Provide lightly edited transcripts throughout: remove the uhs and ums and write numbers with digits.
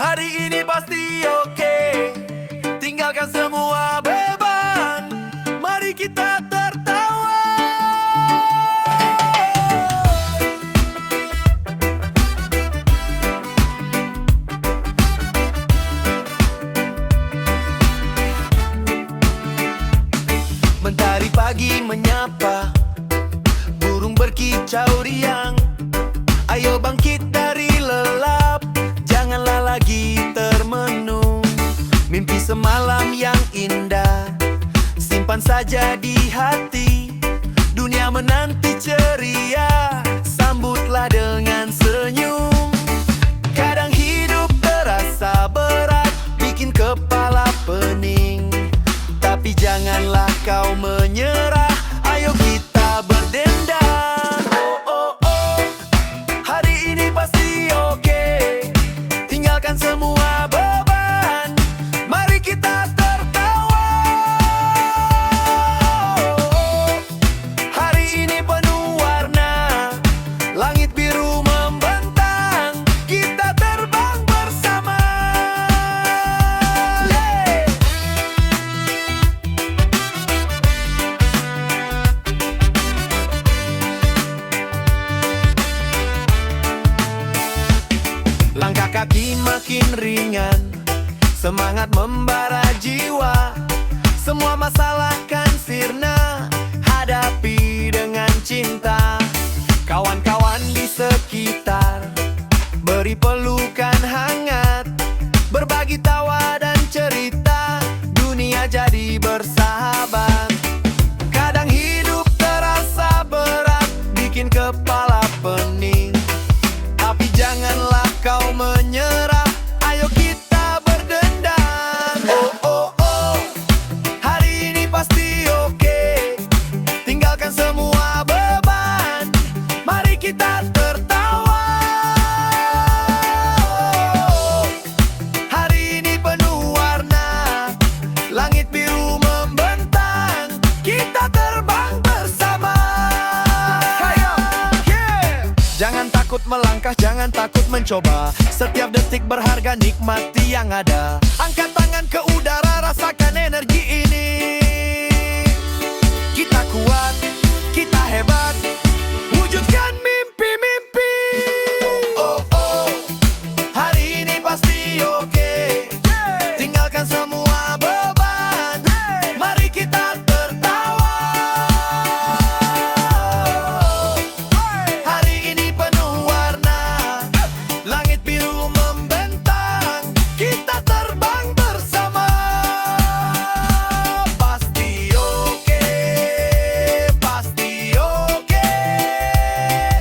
Hari ini pasti oke. Tinggalkan semua beban. Mari kita tertawa. Mentari pagi menyapa, burung berkicau riang. Ayo bangkit dari lelap, janganlah lagi termenung. Mimpi semalam yang indah simpan saja di hati. Dunia menanti ceria, sambutlah dengan senyum. Kadang hidup terasa berat, bikin kepala pening. Tapi janganlah kau menyerah, ayo kita berdendang. Oh, oh, oh, hari ini pasti oke. Tinggalkan semua beban, mari kita tertawa. Hari ini penuh warna, langit biru membentang. Kita terbang bersama. Langkah kaki makin ringan, semangat membara jiwa. Semua masalah kan sirna, hadapi dengan cinta. Kawan-kawan di sekitar, beri pelukan hangat. Berbagi tawa dan cerita, dunia jadi bersahabat. Kadang hidup terasa berat, bikin kepala pening. Tapi janganlah kau menyerah, ayo kita berdendang. Oh, oh, oh, hari ini pasti oke. Tinggalkan semua beban, mari kita tertawa. Hari ini penuh warna, langit biru membentang. Kita terbang bersama. Jangan takut melangkah, jangan takut mencoba. Setiap detik berharga, nikmati yang ada. Angkat tangan ke udara, rasakan energi ini. Kita kuat, kita hebat, wujudkan mimpi-mimpi. Oh, oh, oh, hari ini pasti oke. Tinggalkan semua beban, mari kita tertawa. Hari ini penuh warna, langit biru membentang. Kita terbang bersama. Pasti oke, pasti oke.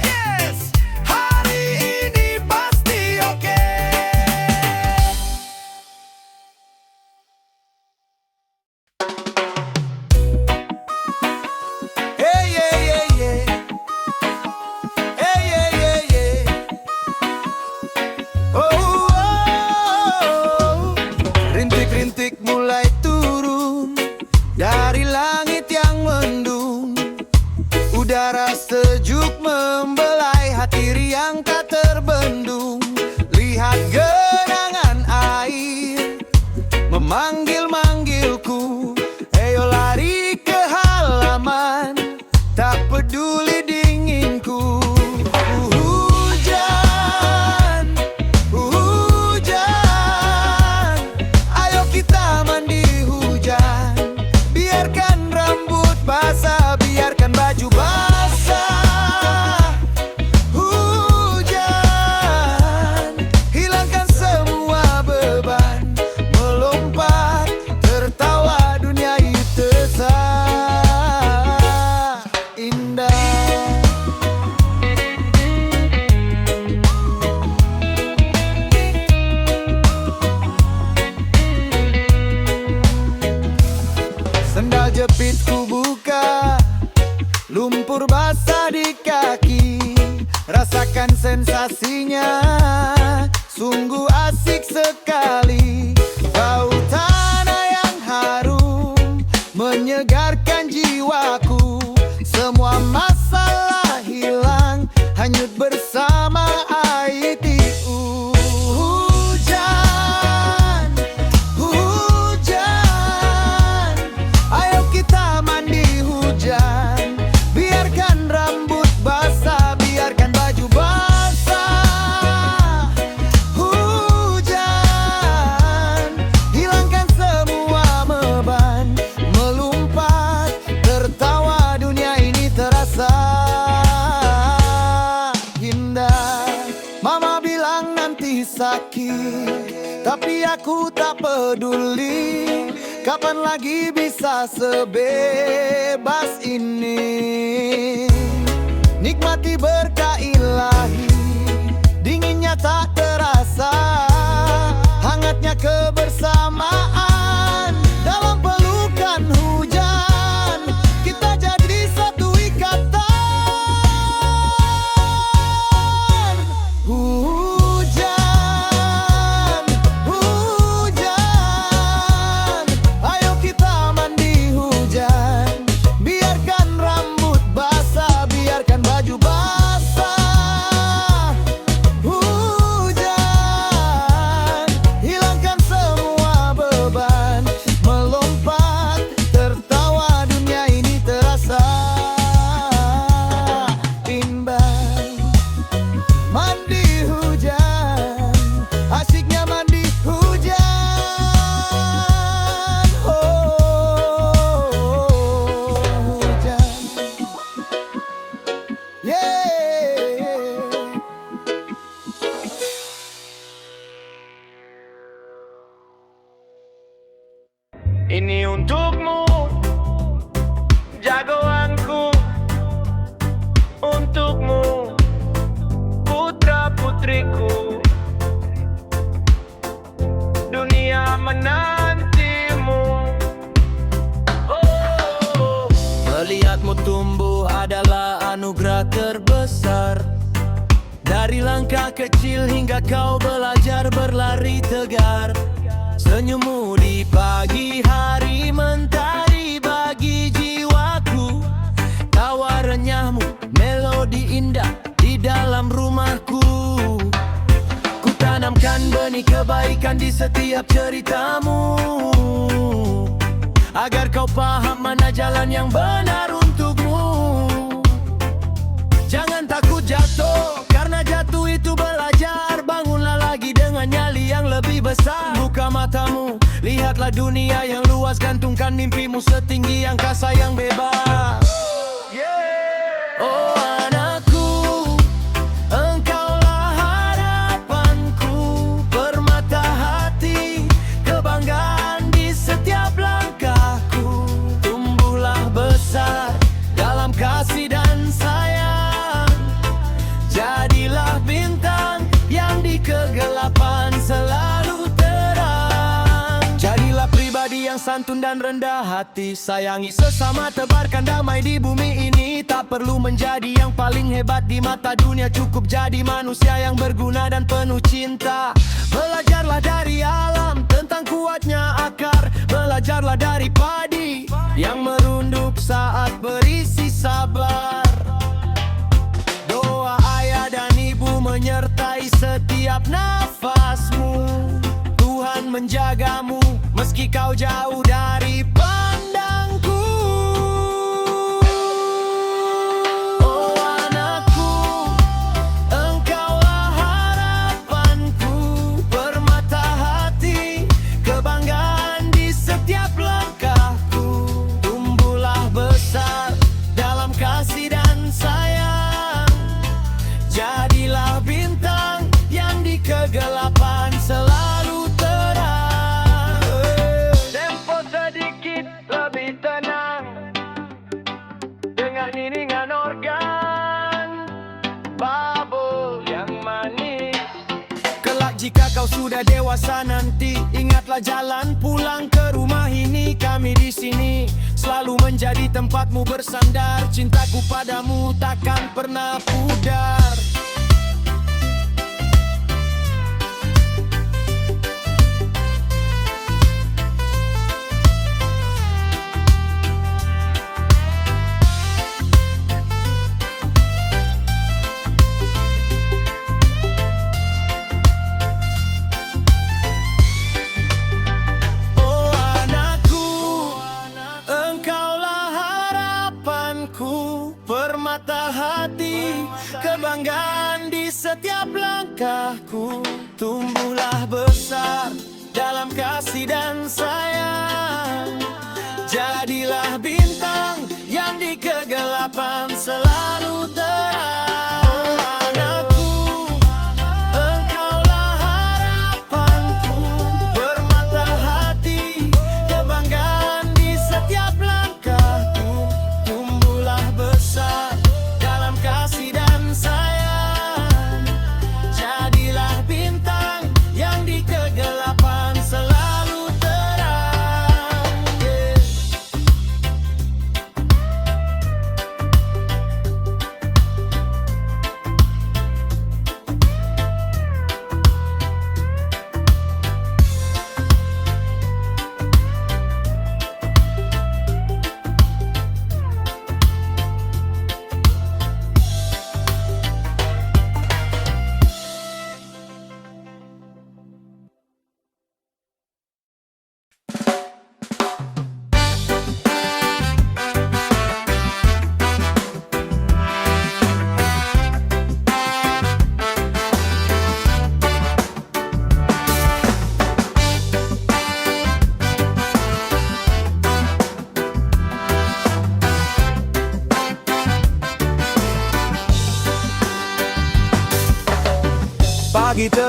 Yes, hari ini pasti oke. Hey, yeah, yeah, yeah. Hey, yeah, yeah, yeah. Oh, oh, oh. Rintik-rintik mulai turun dari langit yang mendung. Udara sejuk membelai hati riang tak terbendung. Lihat genangan air memanggil-manggilku. Ayo lari ke halaman, tak peduli dinginku. Hujan, hujan, ayo kita mandi hujan. Biarkan rambut basah, biarkan baju basah. Hujan, hilangkan semua beban. Melompat, tertawa, dunia itu indah. Sendal jepitku buka, lumpur basah di kaki. Rasakan sensasinya, sungguh asik sekali. Bau tanah yang harum menyegarkan jiwaku. Semua masalah hilang, hanyut bersama ITU. Hujan bilang nanti sakit, tapi aku tak peduli. Kapan lagi bisa sebebas ini? Nikmati berkah ilahi, dinginnya tak terasa, hangatnya kebersamaan dalam pelukan hujan. Kita jadi satu ikatan. Hujan, hujan, ayo kita mandi hujan. Biarkan rambut basah, biarkan baju basah. Hujan, hilangkan semua beban, melompat, tertawa, dunia ini terasa bimbang. Mandi hujan, asyiknya mandi hujan. Oh, hujan, yeah. Ini untukmu, jagoanku. Untukmu, putra-putriku. Dunia menantimu. Oh, melihatmu tumbuh adalah anugerah terbesar. Dari langkah kecil hingga kau belajar berlari tegar. Senyummu di pagi hari mentari bagi jiwaku. Tawa renyahmu melodi indah di dalam rumahku. Ku tanamkan benih kebaikan di setiap ceritamu, agar kau paham mana jalan yang benar untukmu. Jangan takut jatuh, karena jatuh itu belajar. Bangunlah lagi dengan nyali yang lebih besar. Buka matamu, lihatlah dunia yang luas. Gantungkan mimpimu setinggi angkasa yang bebas. Oh anakku, engkaulah harapanku, permata hati, kebanggaan di setiap langkahku. Tumbuhlah besar dalam kasih dan sayang. Jadilah bintang yang di kegelapan selalu terang. Jadilah pribadi yang santun dan rendah hati. Sayangi sesama, tebarkan damai di bumi ini. Tak perlu menjadi yang paling hebat di mata dunia, cukup jadi manusia yang berguna dan penuh cinta. Belajarlah dari alam tentang kuatnya akar. Belajarlah dari padi yang merunduk saat berisi sabar. Doa ayah dan ibu menyertai setiap nafasmu. Tuhan menjagamu meski kau jauh dari pandangku. Oh anakku, engkaulah harapanku, permata hati, kebanggaan di setiap langkahku. Tumbuhlah besar dalam kasih dan sayang. Jadilah bintang yang di kegelapan selalu terang. Tempo sedikit lebih tenang, dengar iringan organ bubble yang manis. Kelak jika kau sudah dewasa nanti, ingatlah jalan pulang ke rumah ini. Kami di sini selalu menjadi tempatmu bersandar. Cintaku padamu takkan pernah pudar. Oh anakku, engkaulah harapanku, permata hati, kebanggaan di setiap langkahku. Tumbuhlah besar dalam kasih dan sayang. Jadilah bintang yang di kegelapan selalu terang. Oh anakku,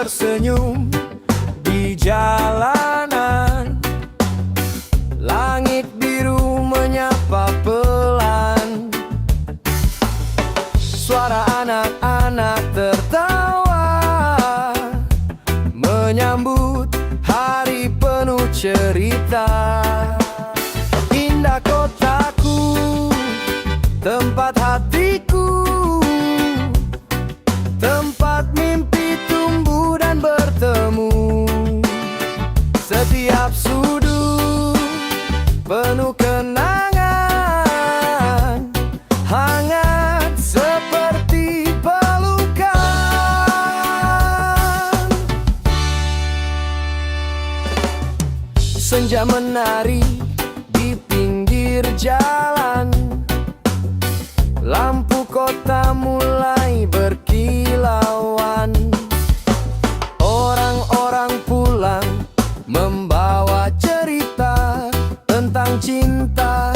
tersenyum di jalanan. Langit biru menyapa pelan. Suara anak-anak tertawa menyambut hari penuh cerita. Indah kotaku, tempat hatiku, tempat mimpi tumbuh dan bertemu. Setiap sudut penuh kenangan, hangat seperti pelukan. Senja menari di pinggir jalan, lampu kota mulai berkilauan. Orang-orang pulang membawa cerita tentang cinta,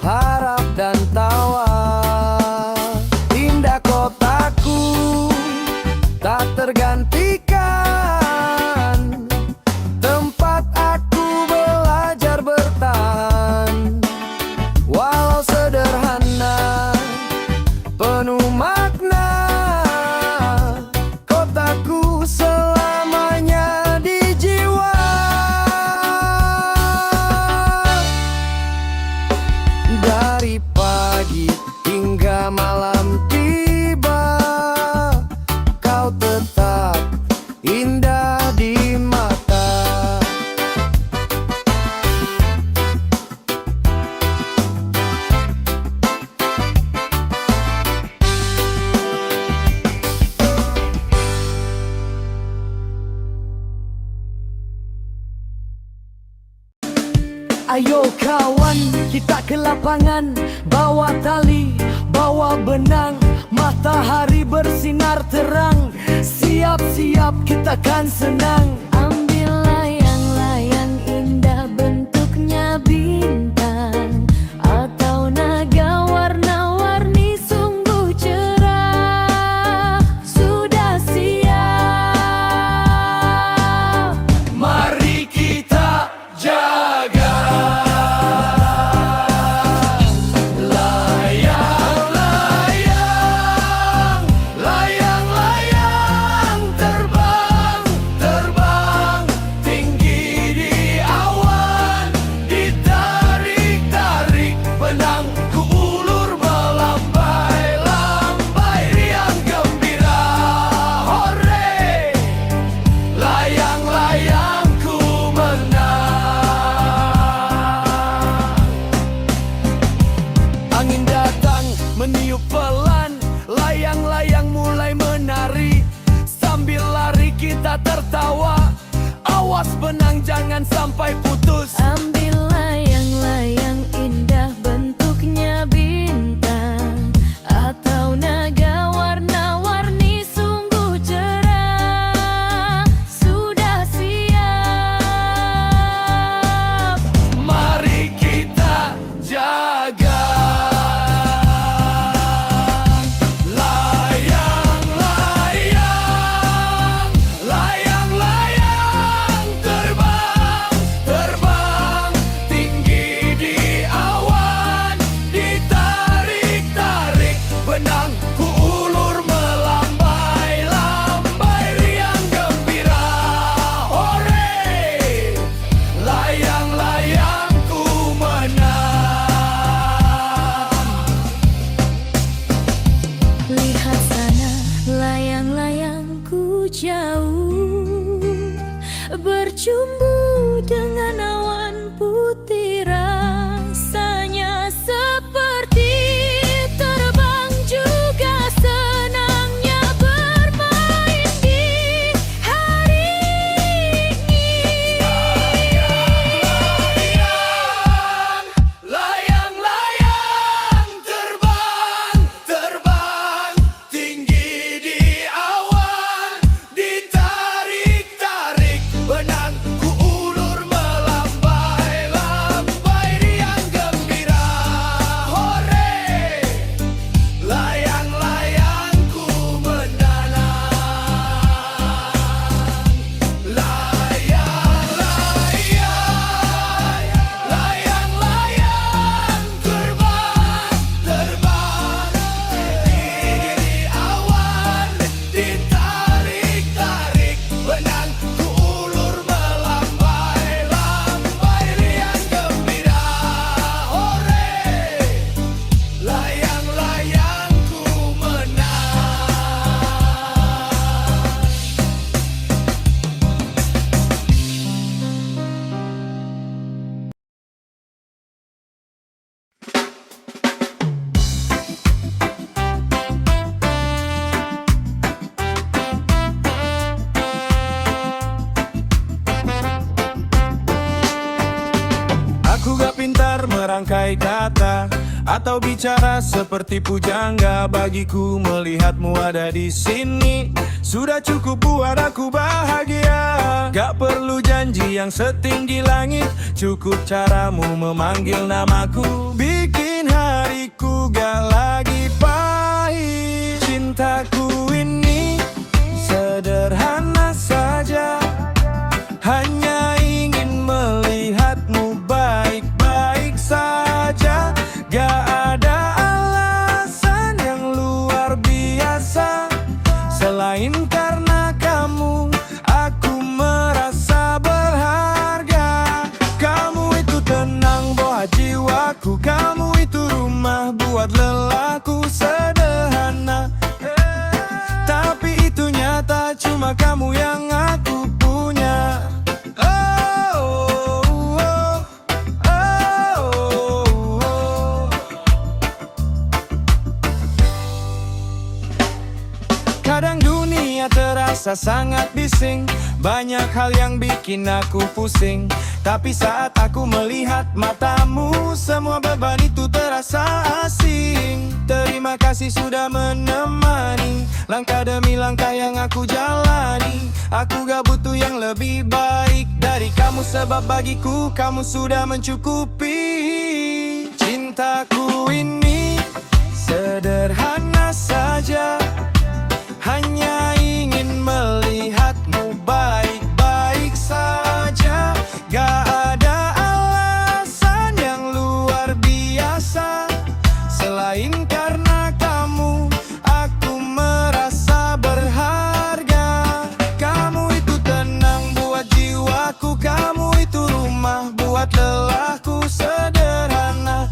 harap dan tawa. Indah kotaku tak tergantikan, tempat aku belajar bertahan. Walau sederhana, penuh makna, kotaku selamanya di jiwa. Dari pagi hingga malam tiba, kau tetap indah di mata. Ayo kawan, kita ke lapangan, bawa tali, bawa benang. Matahari bersinar terang, siap-siap kita kan senang. Ambil layang-layang indah bentuknya bintang atau naga warna-warni sungguh cerah. Sudah siap, Mari kita jaga. Layang-layang terbang, terbang tinggi di awan. Ditarik-tarik benang ku ulur melambai-lambai riang gembira. Hore, layang-layangku menang. Angin datang meniup pelan, layang-layang mulai menari. Sambil lari kita tertawa, awas benang jangan sampai putus. ambil layang-layang indah bentuknya bintang atau naga warna-warni sungguh cerah. Sudah siap, Mari kita jaga. Layang-layang terbang, terbang tinggi di awan. Ditarik-tarik benang ku ulur melambai-lambai riang gembira. Hore, layang-layangku menang. lihat sana layang-layangku jauh bercumbu dengan awan putih. Rasanya seperti terbang juga senangnya bermain di hari ini. Layang-layang terbang, terbang tinggi di awan. Ditarik-tarik benang ku merangkai kata atau bicara seperti pujangga. Bagiku melihatmu ada di sini sudah cukup buat aku bahagia. Gak perlu janji yang setinggi langit, cukup caramu memanggil namaku bikin hariku gak lagi pahit. Cintaku ini sederhana saja, hanya ingin melihatmu baik-baik saja. Gak ada alasan yang luar biasa, selain karena kamu aku merasa berharga. Kamu itu tenang buat jiwaku, kamu itu rumah buat lelahku. Sederhana tapi itu nyata, cuma kamu yang aku punya. Kadang dunia terasa sangat bising, banyak hal yang bikin aku pusing. Tapi saat aku melihat matamu, semua beban itu terasa asing. Terima kasih sudah menemani langkah demi langkah yang aku jalani. Aku gak butuh yang lebih baik dari kamu, sebab bagiku kamu sudah mencukupi. Cintaku ini sederhana saja, hanya ingin melihatmu baik-baik saja. Gak ada alasan yang luar biasa, selain karena kamu aku merasa berharga. Kamu itu tenang buat jiwaku, kamu itu rumah buat lelahku. Sederhana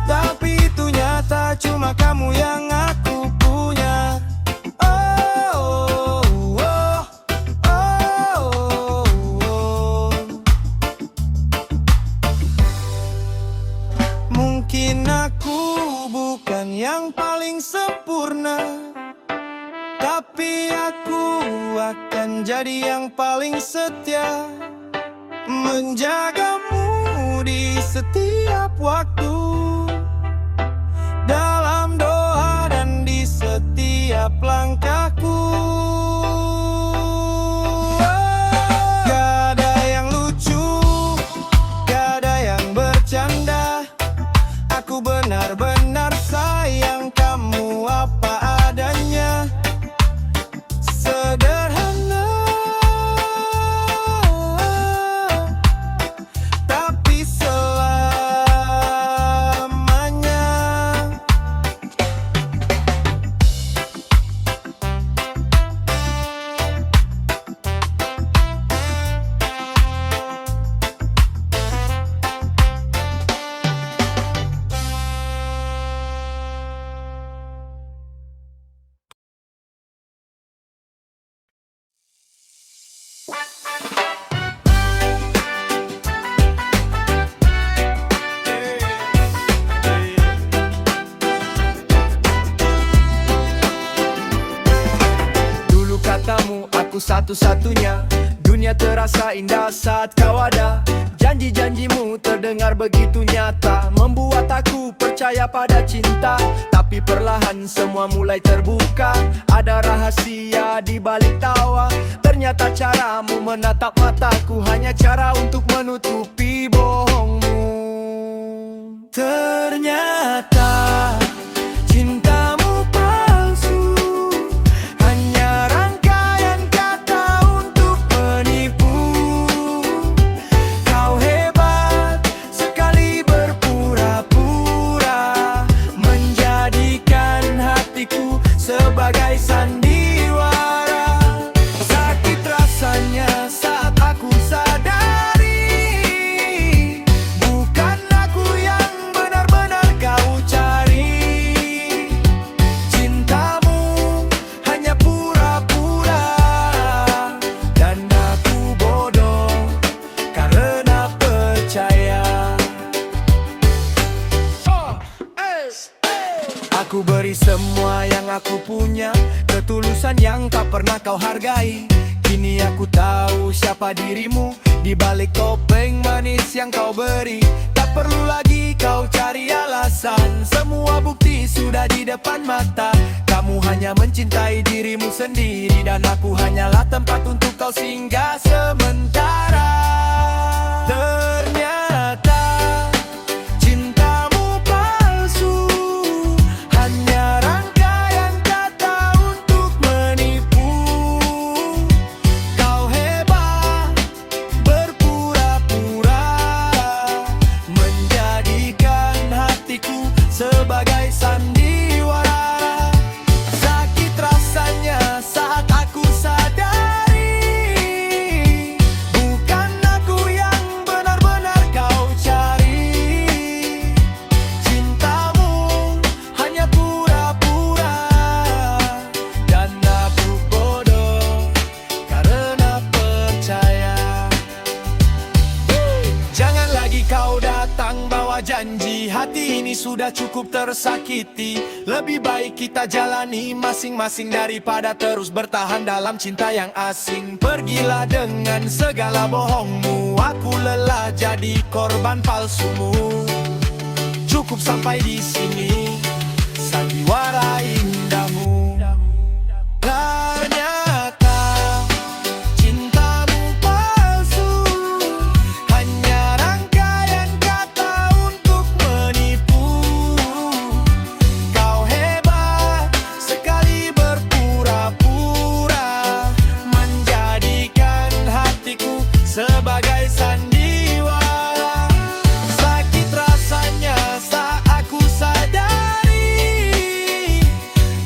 tapi itu nyata, cuma kamu yang aku punya. Mungkin aku bukan yang paling sempurna, tapi aku akan jadi yang paling setia, menjagamu di setiap waktu, dalam doa dan di setiap langkahku. Gak ada yang lucu, gak ada yang bercanda, aku benar-benar sayang kamu apa adanya. Sederhana tapi selamanya. Dulu katamu aku satu-satunya, dunia terasa indah saat kau ada. Janji-janjimu terdengar begitu nyata, membuat aku percaya pada cinta. Tapi perlahan semua mulai terbuka, ada rahasia di balik tawa. Ternyata caramu menatap mataku hanya cara untuk menutupi bohongmu. Ternyata cintamu palsu, hanya rangkaian kata untuk menipu. Kau hebat sekali berpura-pura, menjadikan hatiku sebagai sandiwara. Sakit rasanya saat aku sadari, bukan aku yang benar-benar kau cari. Cintamu hanya pura-pura, dan aku bodoh karena percaya. Aku beri semua yang aku punya, ketulusan yang tak pernah kau hargai. Kini aku tahu siapa dirimu di balik topeng manis yang kau beri. Tapi perlu lagi kau cari alasan. Semua bukti sudah di depan mata. Kamu hanya mencintai dirimu sendiri, dan aku hanyalah tempat untuk kau singgah sementara. Ternyata cintamu palsu, hanya rangkaian kata untuk menipu. Kau hebat berpura-pura, menjadikan hatiku sebagai sandiwara. Sakit rasanya saat aku sadari, bukan aku yang benar-benar kau cari. Cintamu hanya pura-pura, dan aku bodoh karena percaya. Jangan lagi kau datang bawa janji, hati ini sudah cukup tersakiti. Lebih baik kita jalani masing-masing daripada terus bertahan dalam cinta yang asing. Pergilah dengan segala bohongmu, aku lelah jadi korban palsumu. Cukup sampai di sini, sandiwara indahmu. Ternyata cintamu palsu, hanya rangkaian kata untuk menipu. Kau hebat sekali berpura-pura, menjadikan hatiku sebagai sandiwara. Sakit rasanya saat aku sadari,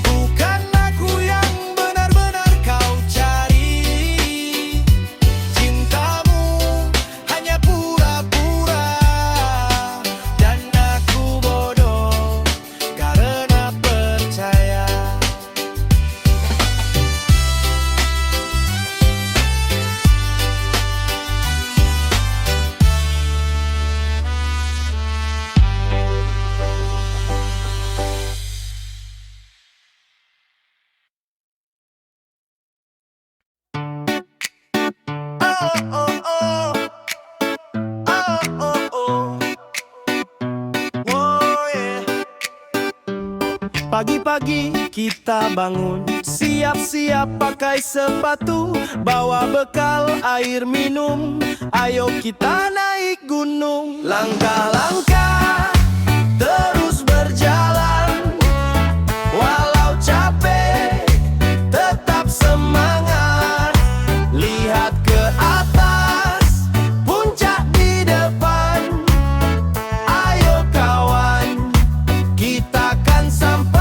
bukan aku yang benar-benar kau cari. Cintamu hanya pura-pura, dan aku bodoh karena percaya. Pagi-pagi kita bangun, siap-siap pakai sepatu, bawa bekal air minum. Ayo kita naik gunung. Langkah-langkah terus berjalan, walau capek tetap semangat. Lihat ke atas, puncak di depan. Ayo kawan, kita kan sampai.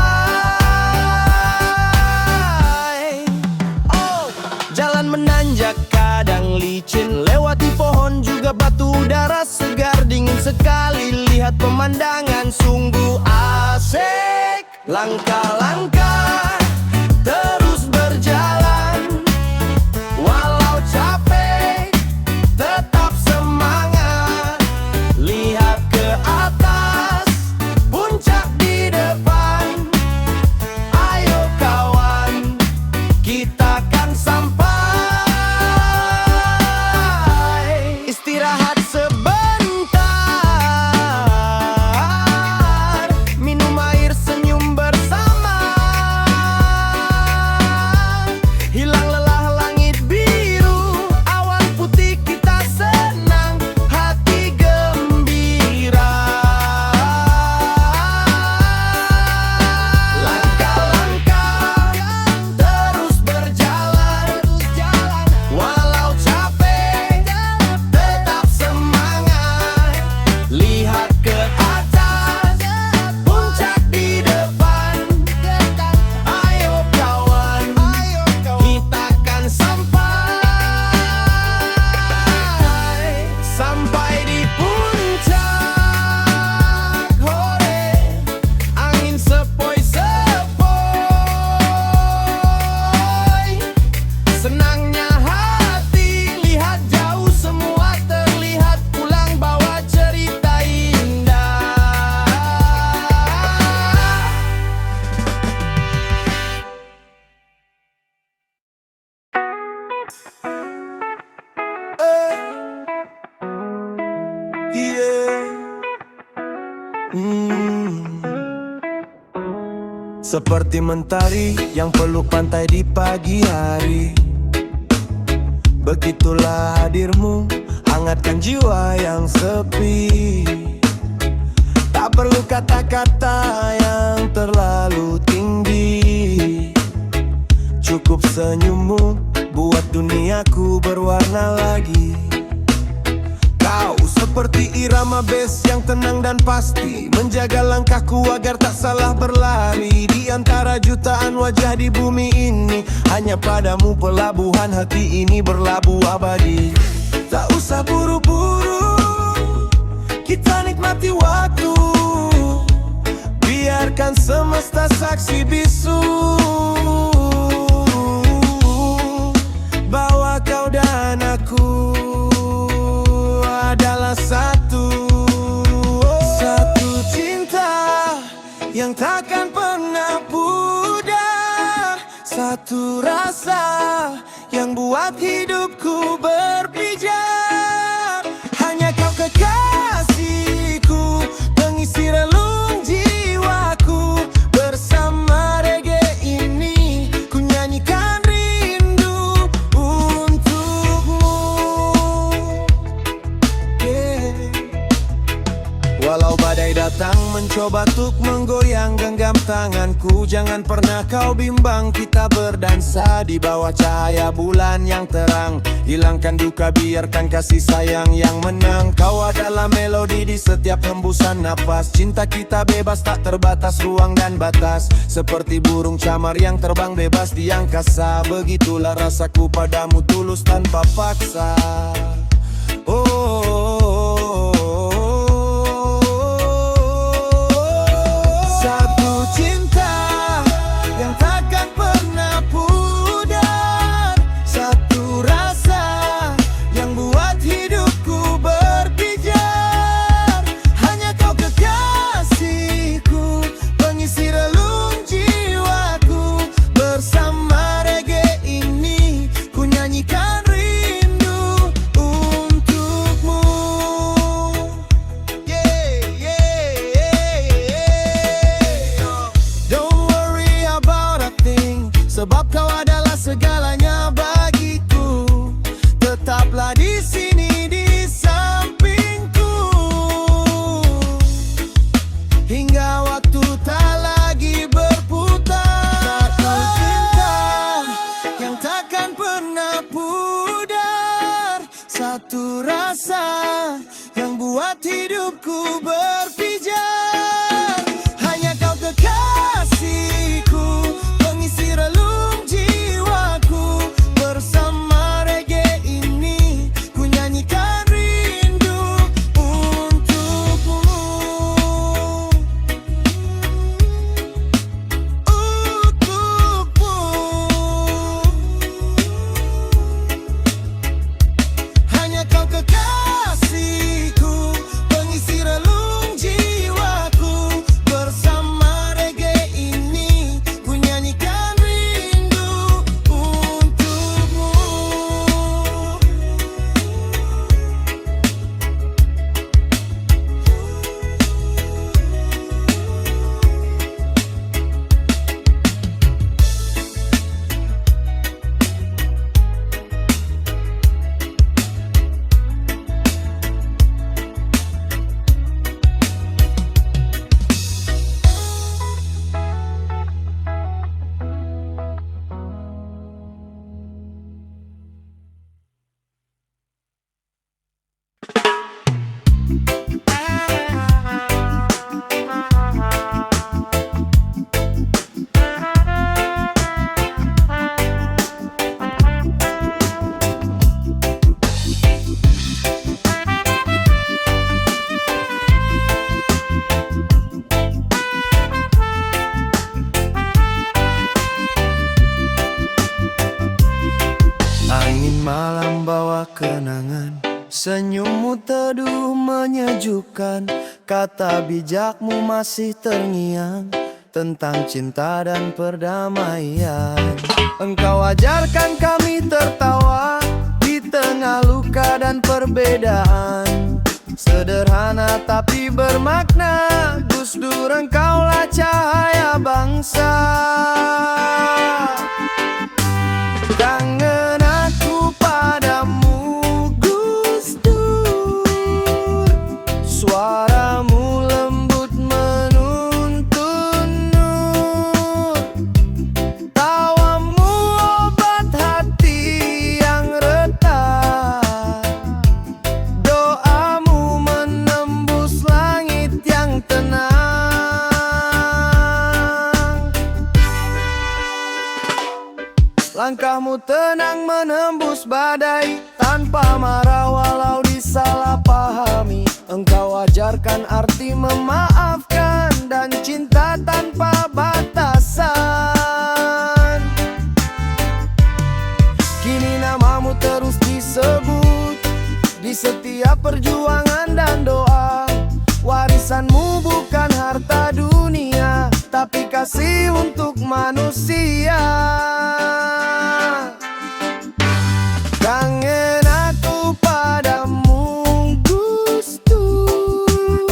Oh, jalan menanjak kadang licin, lewati pohon juga batu, udara segar dingin sekali. Lihat pemandangan sungguh asik. Langkah-langkah terus berjalan, walau capek tetap semangat. Lihat ke atas, puncak di depan. Ayo kawan, kita kan sampai. Istirahat sebentar, minum air, senyum bersama. seperti mentari yang peluk pantai di pagi hari. Begitulah hadirmu, hangatkan jiwa yang sepi. Tak perlu kata-kata yang terlalu tinggi, cukup senyummu buat duniaku berwarna lagi. Kau seperti irama bass yang tenang dan pasti, menjaga langkahku agar tak salah berlari. Di antara jutaan wajah di bumi ini, hanya padamu pelabuhan hati ini berlabuh abadi. Tak usah buru-buru, kita nikmati waktu, biarkan semesta saksi bisu bahwa kau dan aku adalah satu. Satu cinta yang takkan pernah pudar, satu rasa yang buat hidupku berpijar. Hanya kau kekasihku, pengisi relung jiwaku. Bersama reggae ini ku nyanyikan rindu untukmu. Walau badai datang mencoba untuk menggoyang genggam tanganku, jangan pernah kau bimbang, kita berdansa di bawah cahaya bulan yang terang. Hilangkan duka, biarkan kasih sayang yang menang. Kau adalah melodi di setiap hembusan napas. Cinta kita bebas, tak terbatas ruang dan batas. Seperti burung camar yang terbang bebas di angkasa. Begitulah rasaku padamu, tulus tanpa paksa. Satu cinta yang takkan pernah pudar, satu rasa yang buat hidupku berpijar. Hanya kau kekasihku, pengisi relung jiwaku. Bersama reggae ini ku nyanyikan rindu untukmu. Don't worry about a thing, sebab kau adalah segalanya bagiku. Tetaplah di sini di sampingku, hingga waktu tak lagi berputar. Satu cinta yang takkan pernah pudar, satu rasa yang buat hidupku berpijar. Hanya kau kekasihku, pengisi relung jiwaku. Bersama reggae ini ku nyanyikan rindu untukmu. Untukmu. Hanya kau kekasihku, pengisi relung jiwaku. Bersama reggae ini ku nyanyikan rindu untukmu. Angin malam bawa kenangan, senyummu teduh menyejukkan. Kata bijakmu masih terngiang tentang cinta dan perdamaian. Engkau ajarkan kami tertawa di tengah luka dan perbedaan. Sederhana tapi bermakna, Gus Gus Dur, engkaulah cahaya bangsa. Kangen aku padamu Gus Dur, suaramu lembut menuntun nur, tawamu obat hati yang retak, doamu menembus langit yang tenang. Langkahmu tenang menembus badai, tanpa marah walau disalahpahami. Engkau ajarkan arti memaafkan dan cinta tanpa batasan. Kini namamu terus disebut di setiap perjuangan dan doa. Warisanmu bukan harta dunia, tapi kasih untuk manusia. Kangen aku padamu Gus Dur,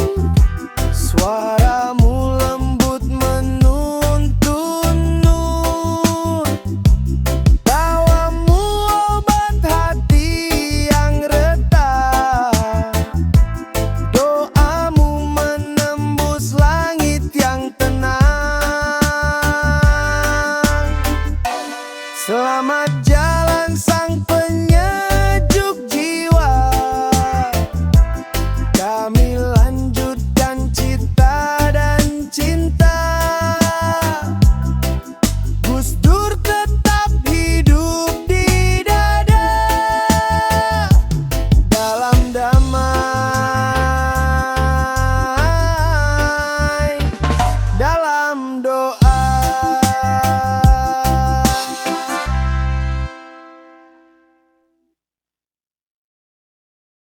suaramu lembut menuntun nur, tawamu obat hati yang retak, doamu menembus langit yang tenang. Selamat jalan sang penyanyi,